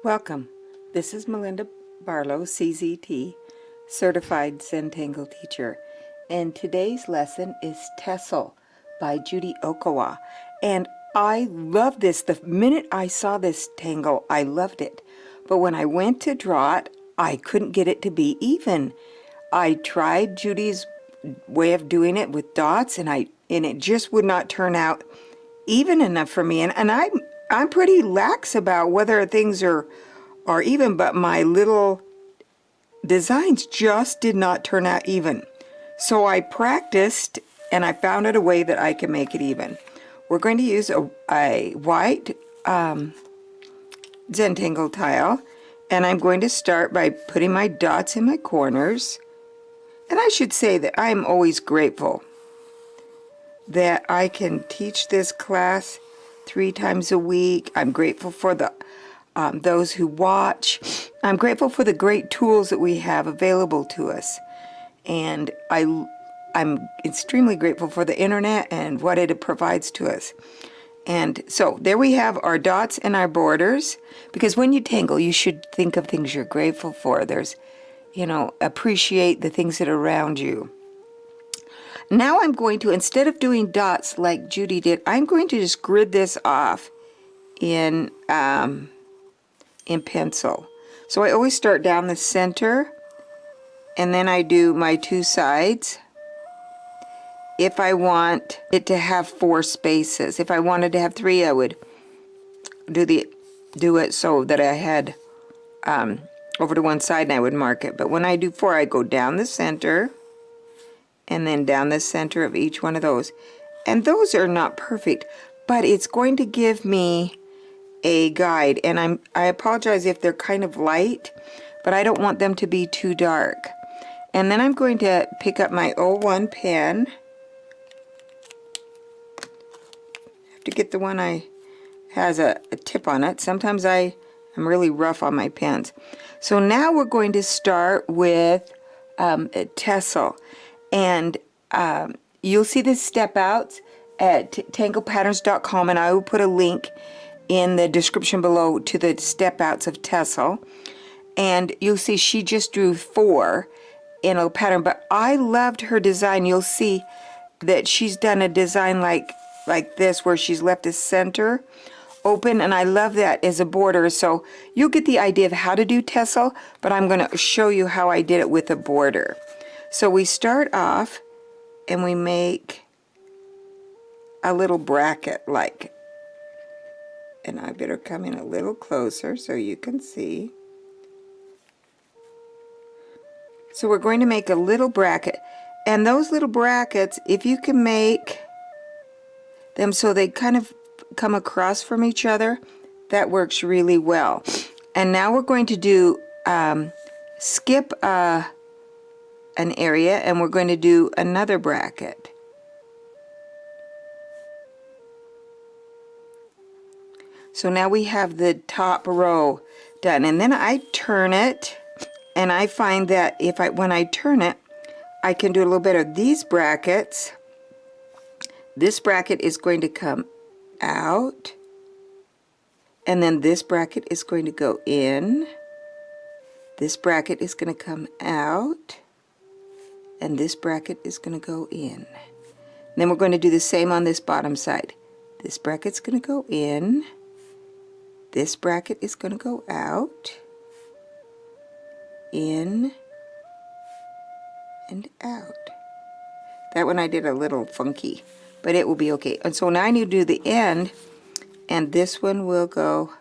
Welcome. This is Melinda Barlow, CZT, Certified Tangle Teacher, and today's lesson is Tessell by Judy Okawa. And I love this. The minute I saw this tangle, I loved it. But when I went to draw it, I couldn't get it to be even. I tried Judy's way of doing it with dots, and it just would not turn out even enough for me. And I'm pretty lax about whether things are even, but my little designs just did not turn out even. So I practiced and I found out a way that I can make it even. We're going to use a white Zentangle tile, and I'm going to start by putting my dots in my corners. And I should say that I'm always grateful that I can teach this class 3 times a week. I'm grateful for those who watch. I'm grateful for the great tools that we have available to us. And I'm extremely grateful for the internet and what it provides to us. And so there we have our dots and our borders, because when you tangle, you should think of things you're grateful for. There's, appreciate the things that are around you. Now I'm going to, instead of doing dots like Judy did, I'm going to just grid this off in pencil. So I always start down the center, and then I do my 2 sides. If I want it to have 4 spaces, if I wanted to have 3, I would do it so that I had over to one side, and I would mark it. But when I do 4, I go down the center, and then down the center of each one of those. And those are not perfect, but it's going to give me a guide. And I apologize if they're kind of light, but I don't want them to be too dark. And then I'm going to pick up my 01 pen. I have to get the one has a tip on it. Sometimes I'm really rough on my pens. So now we're going to start with Tessell. And you'll see the step outs at tanglepatterns.com, and I will put a link in the description below to the step outs of Tessell. And you'll see she just drew 4 in a pattern, but I loved her design. You'll see that she's done a design like this, where she's left the center open, and I love that as a border. So you'll get the idea of how to do Tessell, but I'm going to show you how I did it with a border. So we start off and we make a little bracket and I better come in a little closer so you can see. So we're going to make a little bracket, and those little brackets, if you can make them so they kind of come across from each other, that works really well. And now we're going to do skip an area, and we're going to do another bracket. So now we have the top row done, and then I turn it, and I find that when I turn it, I can do a little bit of these brackets. This bracket is going to come out, and then this bracket is going to go in. This bracket is going to come out, and this bracket is going to go in. And then we're going to do the same on this bottom side. This bracket's going to go in. This bracket is going to go out, in, and out. That one I did a little funky, but it will be okay. And so now I need to do the end, and this one will go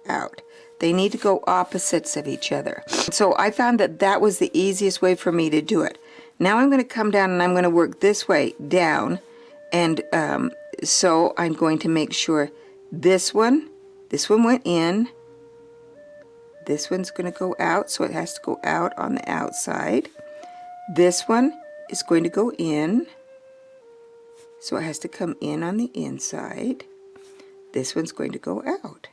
out. They need to go opposites of each other. So I found that was the easiest way for me to do it. Now I'm going to come down, and I'm going to work this way down, and so I'm going to make sure this one went in, this one's going to go out, so it has to go out on the outside. This one is going to go in, so it has to come in on the inside. This one's going to go out.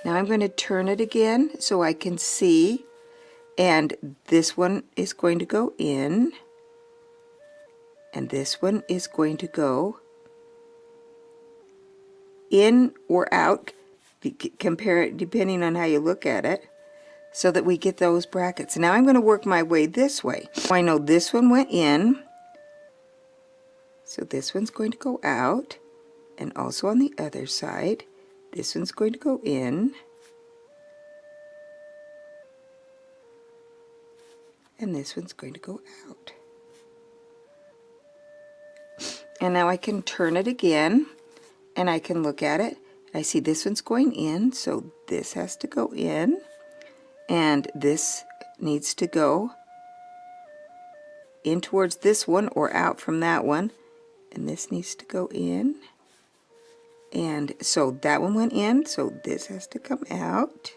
Now I'm going to turn it again so I can see, and this one is going to go in, and this one is going to go in or out, compare it depending on how you look at it, so that we get those brackets. Now I'm going to work my way this way. I know this one went in, so this one's going to go out, and also on the other side, this one's going to go in, and this one's going to go out. And now I can turn it again, and I can look at it. I see this one's going in, so this has to go in, and this needs to go in towards this one or out from that one, and this needs to go in. And so that one went in, so this has to come out,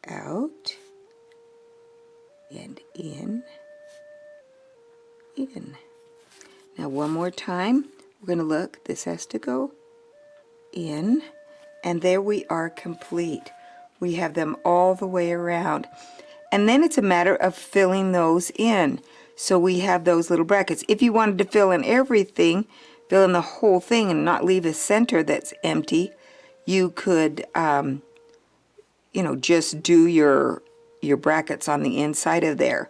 out, and in, in. Now one more time, we're going to look, this has to go in, and there we are complete. We have them all the way around. And then it's a matter of filling those in. So we have those little brackets. If you wanted to fill in everything, fill in the whole thing and not leave a center that's empty, you could, you know, just do your brackets on the inside of there.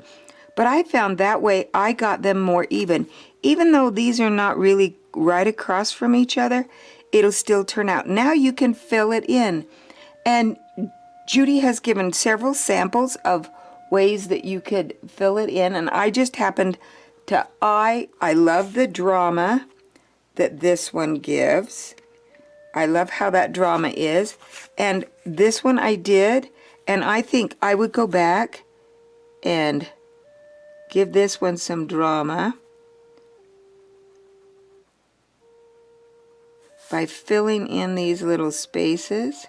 But I found that way I got them more even. Even though these are not really right across from each other, it'll still turn out. Now you can fill it in. And Judy has given several samples of ways that you could fill it in, and I just happened to, I love the drama that this one gives. I love how that drama is. And this one I did, and I think I would go back and give this one some drama by filling in these little spaces.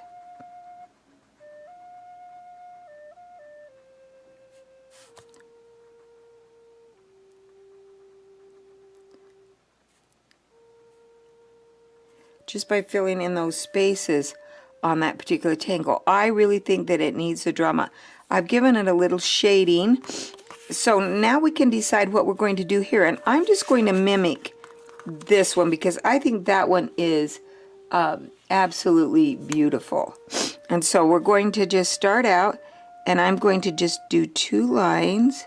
Just by filling in those spaces on that particular tangle. I really think that it needs the drama. I've given it a little shading. So now we can decide what we're going to do here. And I'm just going to mimic this one because I think that one is absolutely beautiful. And so we're going to just start out, and I'm going to just do 2 lines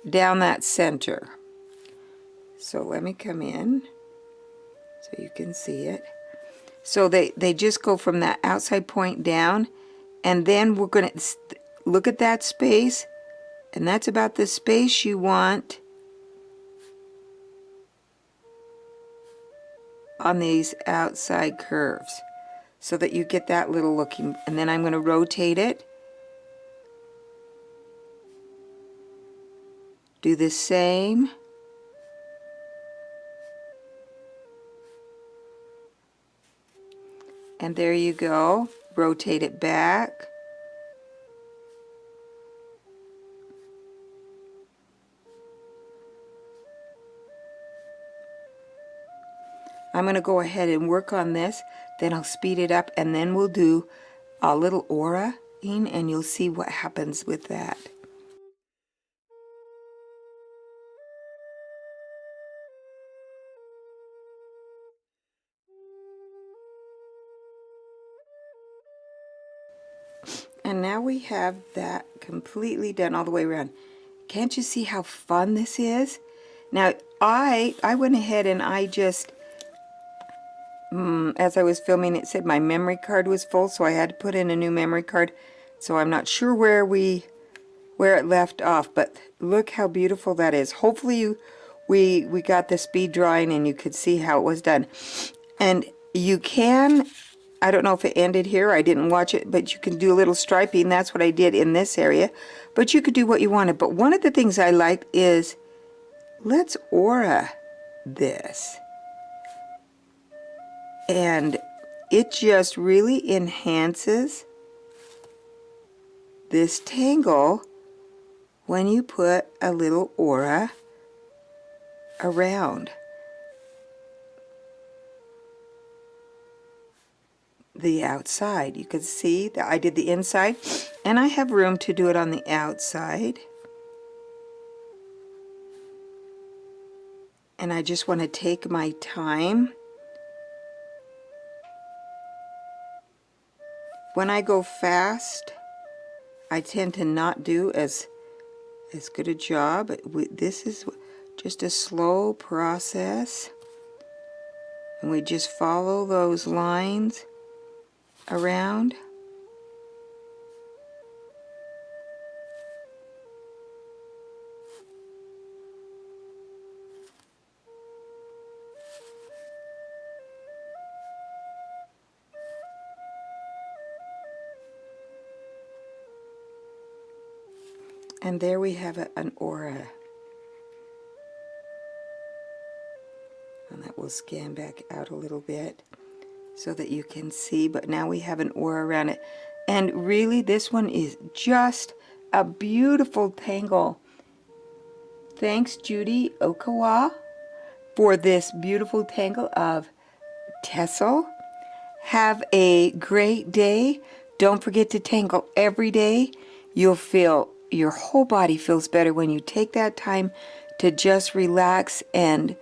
down that center. So let me come in so you can see it. So they just go from that outside point down, and then we're going to look at that space, and that's about the space you want on these outside curves so that you get that little looking. And then I'm going to rotate it, do the same, and there you go. Rotate it back. I'm going to go ahead and work on this, then I'll speed it up, and then we'll do a little aura-ing, and you'll see what happens with that. And now we have that completely done all the way around. Can't you see how fun this is? Now, I went ahead and I just, as I was filming, it said my memory card was full, so I had to put in a new memory card. So I'm not sure where it left off, but look how beautiful that is. Hopefully we got the speed drawing and you could see how it was done. And you can, I don't know if it ended here, I didn't watch it, but you can do a little striping. That's what I did in this area. But you could do what you wanted. But one of the things I liked is, let's aura this. And it just really enhances this tangle when you put a little aura around the outside. You can see that I did the inside, and I have room to do it on the outside. and I just want to take my time. When I go fast, I tend to not do as good a job. This is just a slow process, and we just follow those lines around. And there we have an aura. And that will scan back out a little bit so that you can see. But now we have an aura around it. And really, this one is just a beautiful tangle. Thanks, Judy Okawa, for this beautiful tangle of Tessell. Have a great day. Don't forget to tangle every day. You'll feel your whole body feels better when you take that time to just relax and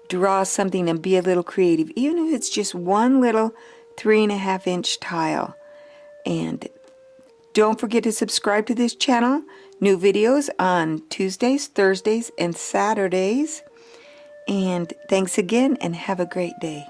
draw something and be a little creative, even if it's just one little 3.5-inch tile. And don't forget to subscribe to this channel. New videos on Tuesdays, Thursdays, and Saturdays. And thanks again, and have a great day.